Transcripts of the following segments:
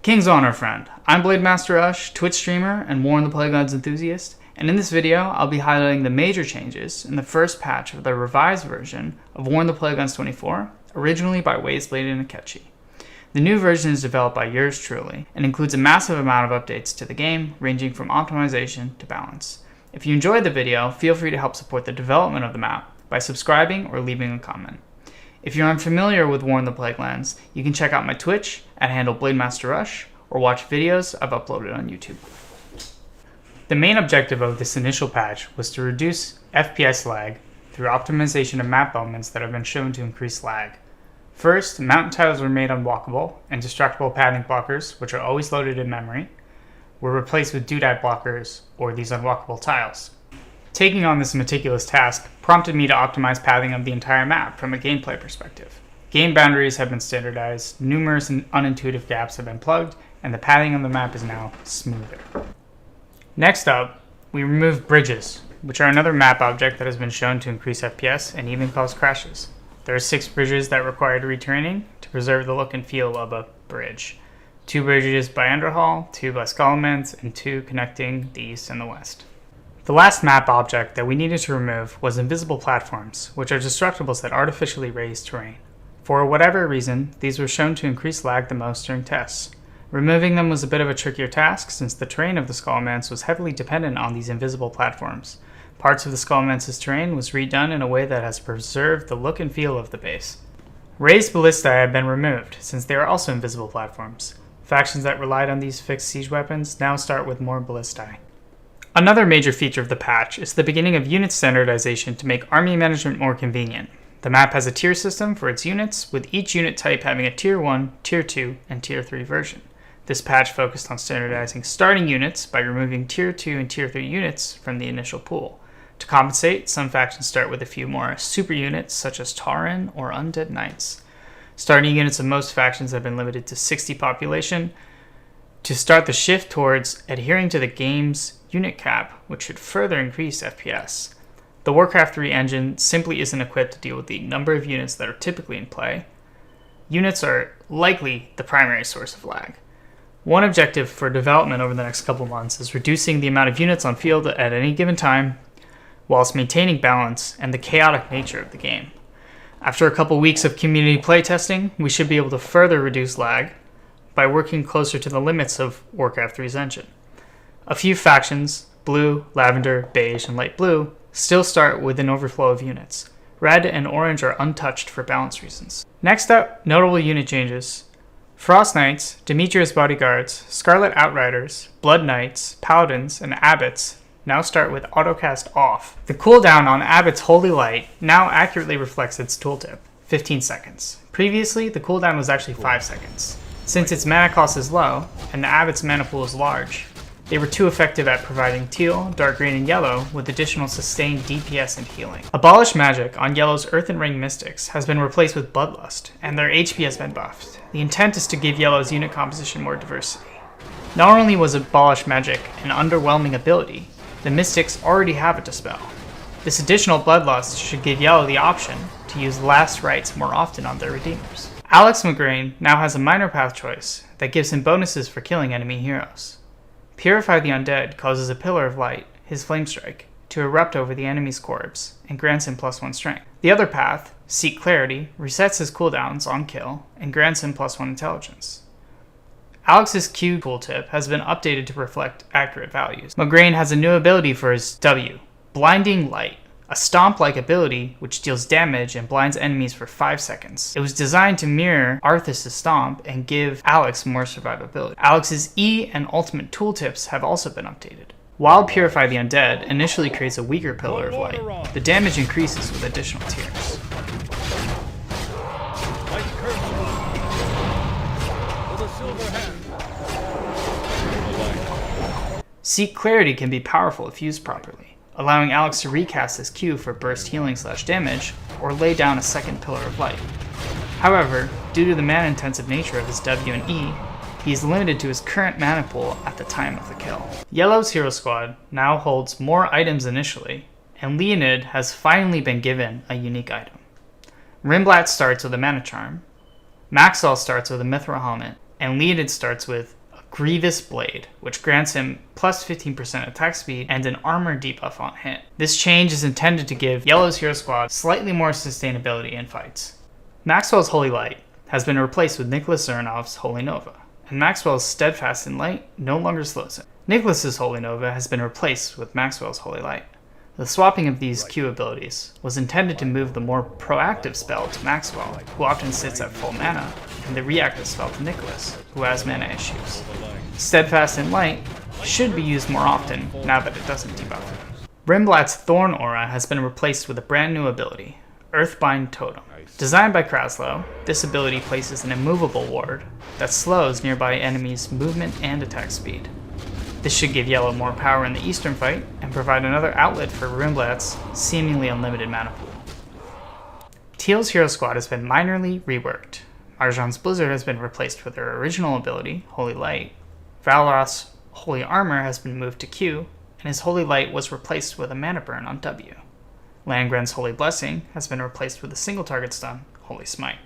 King's Honor friend, I'm BladeMasterRUSH, Twitch streamer and War in the Plaguelands enthusiast, and in this video I'll be highlighting the major changes in the first patch of the revised version of War in the Plaguelands 24, originally by Wazeblade and Akechi. The new version is developed by yours truly, and includes a massive amount of updates to the game, ranging from optimization to balance. If you enjoyed the video, feel free to help support the development of the map by subscribing or leaving a comment. If you're unfamiliar with War in the Plaguelands, you can check out my Twitch at handle BladeMasterRUSH or watch videos I've uploaded on YouTube. The main objective of this initial patch was to reduce FPS lag through optimization of map elements that have been shown to increase lag. First, mountain tiles were made unwalkable, and distractible padding blockers, which are always loaded in memory, were replaced with doodad blockers, or these unwalkable tiles. Taking on this meticulous task prompted me to optimize pathing of the entire map from a gameplay perspective. Game boundaries have been standardized, numerous and unintuitive gaps have been plugged, and the pathing of the map is now smoother. Next up, we removed bridges, which are another map object that has been shown to increase FPS and even cause crashes. There are 6 bridges that required retraining to preserve the look and feel of a bridge. 2 bridges by Enderhall, 2 by Scholomance, and 2 connecting the east and the west. The last map object that we needed to remove was invisible platforms, which are destructibles that artificially raise terrain. For whatever reason, these were shown to increase lag the most during tests. Removing them was a bit of a trickier task since the terrain of the Scholomance was heavily dependent on these invisible platforms. Parts of the Scholomance's terrain was redone in a way that has preserved the look and feel of the base. Raised ballistae have been removed since they are also invisible platforms. Factions that relied on these fixed siege weapons now start with more ballistae. Another major feature of the patch is the beginning of unit standardization to make army management more convenient. The map has a tier system for its units, with each unit type having a Tier 1, Tier 2, and Tier 3 version. This patch focused on standardizing starting units by removing Tier 2 and Tier 3 units from the initial pool. To compensate, some factions start with a few more super units such as Tarsen or Undead Knights. Starting units of most factions have been limited to 60 population to start the shift towards adhering to the game's unit cap, which should further increase FPS. The Warcraft 3 engine simply isn't equipped to deal with the number of units that are typically in play. Units are likely the primary source of lag. One objective for development over the next couple months is reducing the amount of units on field at any given time, whilst maintaining balance and the chaotic nature of the game. After a couple weeks of community playtesting, we should be able to further reduce lag by working closer to the limits of Warcraft 3's engine. A few factions, blue, lavender, beige, and light blue, still start with an overflow of units. Red and orange are untouched for balance reasons. Next up, notable unit changes. Frost Knights, Demetria's Bodyguards, Scarlet Outriders, Blood Knights, Paladins, and Abbots now start with Autocast off. The cooldown on Abbots Holy Light now accurately reflects its tooltip, 15 seconds. Previously, the cooldown was actually 5 seconds. Since its mana cost is low, and the Abbot's mana pool is large, they were too effective at providing Teal, DarkGreen, and Yellow with additional sustained DPS and healing. Abolish magic on Yellow's Earthen Ring Mystics has been replaced with Bloodlust, and their HP has been buffed. The intent is to give Yellow's unit composition more diversity. Not only was Abolish magic an underwhelming ability, the Mystics already have a dispel. This additional Bloodlust should give Yellow the option to use Last Rites more often on their Redeemers. Alex McGrain now has a minor path choice that gives him bonuses for killing enemy heroes. Purify the Undead causes a Pillar of Light, his Flame Strike, to erupt over the enemy's corpse and grants him +1 strength. The other path, Seek Clarity, resets his cooldowns on kill and grants him +1 intelligence. Alex's Q tooltip has been updated to reflect accurate values. McGrain has a new ability for his W, Blinding Light, a stomp-like ability which deals damage and blinds enemies for 5 seconds. It was designed to mirror Arthas' stomp and give Alex more survivability. Alex's E and ultimate tooltips have also been updated. While Purify the Undead initially creates a weaker Pillar of Light, the damage increases with additional tiers. Seek Clarity can be powerful if used properly, allowing Alex to recast his Q for burst healing/damage, or lay down a second Pillar of Light. However, due to the mana-intensive nature of his W and E, he is limited to his current mana pool at the time of the kill. Yellow's Hero Squad now holds more items initially, and Leonid has finally been given a unique item. Rimblat starts with a Mana Charm, Maxwell starts with a Mithril Helmet, and Leonid starts with Grievous Blade, which grants him plus 15% attack speed and an armor debuff on hit. This change is intended to give Yellow's hero squad slightly more sustainability in fights. Maxwell's Holy Light has been replaced with Nicholas Zernov's Holy Nova, and Maxwell's Steadfast in Light no longer slows him. Nicholas's Holy Nova has been replaced with Maxwell's Holy Light. The swapping of these Q abilities was intended to move the more proactive spell to Maxwell, who often sits at full mana, and the reactive spell to Nicholas, who has mana issues. Steadfast in Light should be used more often now that it doesn't debuff him. Rimblat's Thorn Aura has been replaced with a brand new ability, Earthbind Totem. Designed by Krazlo, this ability places an immovable ward that slows nearby enemies' movement and attack speed. This should give Yellow more power in the Eastern fight and provide another outlet for Rimblat's seemingly unlimited mana pool. Teal's hero squad has been minorly reworked. Marjhan's Blizzard has been replaced with her original ability, Holy Light. Valroth's Holy Armor has been moved to Q, and his Holy Light was replaced with a mana burn on W. Landgren's Holy Blessing has been replaced with a single target stun, Holy Smite.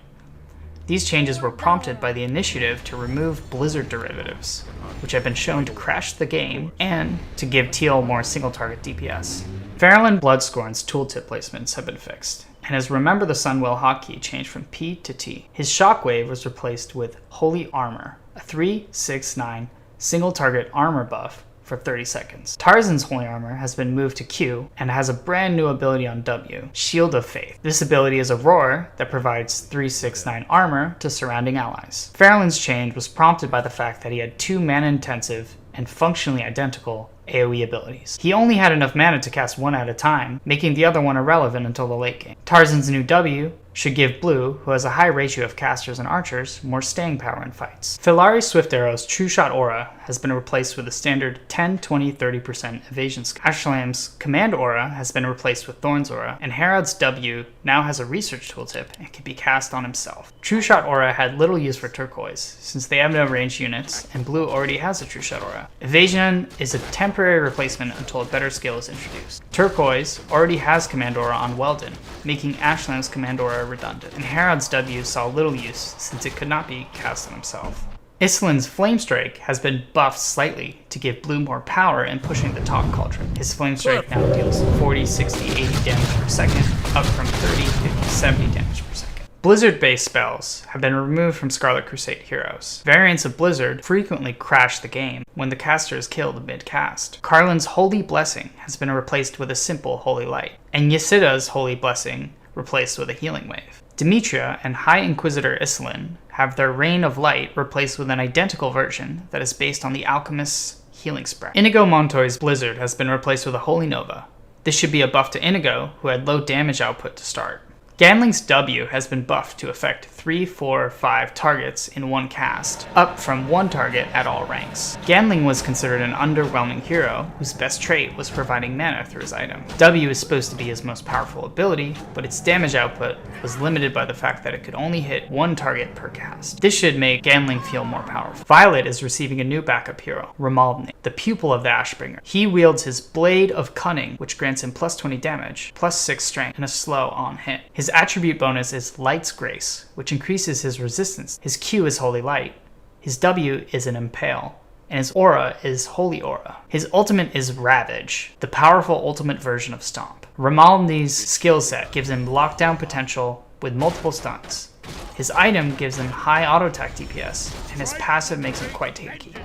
These changes were prompted by the initiative to remove Blizzard derivatives, which have been shown to crash the game and to give Teal more single target DPS. Ferelyn Bloodscorn's tooltip placements have been fixed, and his Remember the Sunwell hotkey changed from P to T. His Shockwave was replaced with Holy Armor, a 3/6/9 single target armor buff for 30 seconds. Tarsen's Holy Armor has been moved to Q and has a brand new ability on W, Shield of Faith. This ability is a roar that provides 3/6/9 armor to surrounding allies. Ferelyn's change was prompted by the fact that he had two mana intensive and functionally identical AoE abilities. He only had enough mana to cast one at a time, making the other one irrelevant until the late game. Tarsen's new W should give Blue, who has a high ratio of casters and archers, more staying power in fights. Fellari Swift Arrow's True Shot Aura has been replaced with a standard 10, 20, 30% evasion skill. Ashlam's Command Aura has been replaced with Thorn's Aura, and Herod's W now has a research tooltip and can be cast on himself. True Shot Aura had little use for Turquoise, since they have no ranged units, and Blue already has a True Shot Aura. Evasion is a temporary replacement until a better skill is introduced. Turquoise already has Command Aura on Weldon, making Ashlam's Command Aura redundant, and Herod's W saw little use since it could not be cast on himself. Issillien's Flame Strike has been buffed slightly to give Blue more power in pushing the top cauldron. His Flame Strike now deals 40, 60, 80 damage per second, up from 30, 50, 70 damage per second. Blizzard-based spells have been removed from Scarlet Crusade heroes. Variants of Blizzard frequently crash the game when the caster is killed mid-cast. Karlin's Holy Blessing has been replaced with a simple Holy Light, and Yesida's Holy Blessing replaced with a Healing Wave. Demetria and High Inquisitor Isillien have their Rain of Light replaced with an identical version that is based on the Alchemist's Healing Spray. Inigo Montoy's Blizzard has been replaced with a Holy Nova. This should be a buff to Inigo, who had low damage output to start. Gandling's W has been buffed to affect 3, 4, 5 targets in one cast, up from one target at all ranks. Gandling was considered an underwhelming hero, whose best trait was providing mana through his item. W is supposed to be his most powerful ability, but its damage output was limited by the fact that it could only hit one target per cast. This should make Gandling feel more powerful. Violet is receiving a new backup hero, Ramaladni, the pupil of the Ashbringer. He wields his Blade of Cunning, which grants him plus 20 damage, plus 6 strength, and a slow on hit. His attribute bonus is Light's Grace, which increases his resistance. His Q is Holy Light. His W is an Impale, and his aura is Holy Aura. His ultimate is Ravage, the powerful ultimate version of Stomp. Ramaladni's skill set gives him lockdown potential with multiple stuns. His item gives him high auto attack DPS, and his passive makes him quite tanky.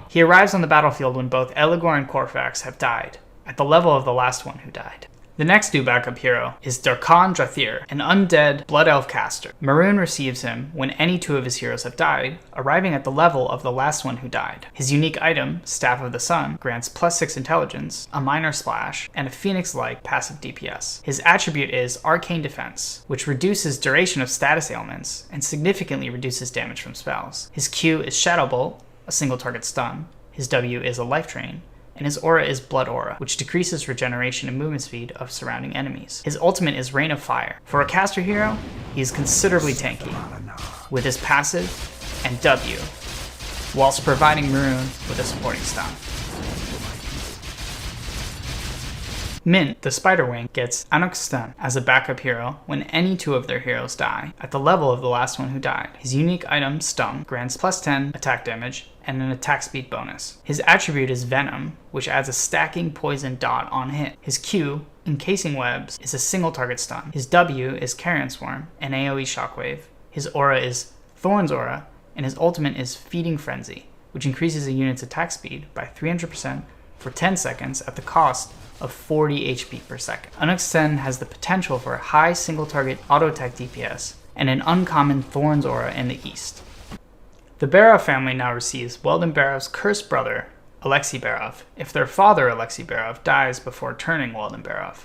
He arrives on the battlefield when both Eligor and Corfax have died, at the level of the last one who died. The next new backup hero is Dar'Khan Drathir, an undead Blood Elf caster. Maroon receives him when any two of his heroes have died, arriving at the level of the last one who died. His unique item, Staff of the Sun, grants plus 6 intelligence, a minor splash, and a Phoenix-like passive DPS. His attribute is Arcane Defense, which reduces duration of status ailments and significantly reduces damage from spells. His Q is Shadow Bolt, a single target stun. His W is a Life Drain, and his aura is Blood Aura, which decreases regeneration and movement speed of surrounding enemies. His ultimate is Rain of Fire. For a caster hero, he is considerably tanky, with his passive and W, whilst providing Maroon with a supporting stun. Mint, the Spiderwing, gets Anok'suten as a backup hero when any two of their heroes die, at the level of the last one who died. His unique item, Stung, grants plus 10 attack damage and an attack speed bonus. His attribute is Venom, which adds a stacking poison dot on hit. His Q, Encasing Webs, is a single target stun. His W is Carrion Swarm, an AoE shockwave. His aura is Thorn's Aura, and his ultimate is Feeding Frenzy, which increases a unit's attack speed by 300% for 10 seconds at the cost of 40 HP per second. Anok'suten has the potential for a high single target auto attack DPS and an uncommon Thorn's Aura in the east. The Barov family now receives Weldon Barov's cursed brother, Alexi Barov, if their father, Alexi Barov, dies before turning Weldon Barov.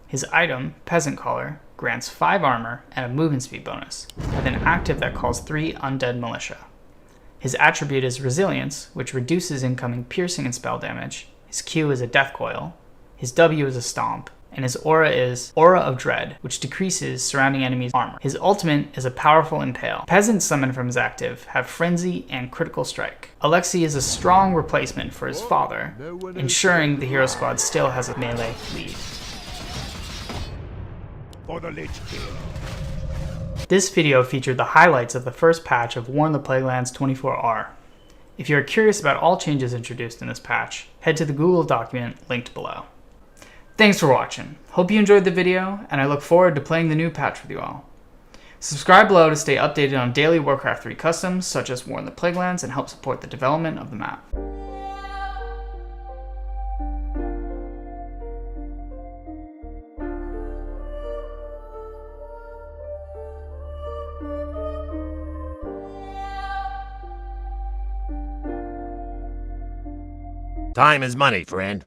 His item, Peasant Collar, grants 5 armor and a movement speed bonus, with an active that calls 3 Undead Militia. His attribute is Resilience, which reduces incoming piercing and spell damage. His Q is a Death Coil. His W is a Stomp, and his aura is Aura of Dread, which decreases surrounding enemies' armor. His ultimate is a powerful Impale. Peasants summoned from his active have Frenzy and Critical Strike. Alexi is a strong replacement for his father, ensuring the hero squad still has a melee lead. This video featured the highlights of the first patch of Warn the Plaguelands 24R. If you are curious about all changes introduced in this patch, head to the Google document linked below. Thanks for watching. Hope you enjoyed the video, and I look forward to playing the new patch with you all. Subscribe below to stay updated on daily Warcraft 3 customs, such as Warn the Plaguelands, and help support the development of the map. Time is money, friend.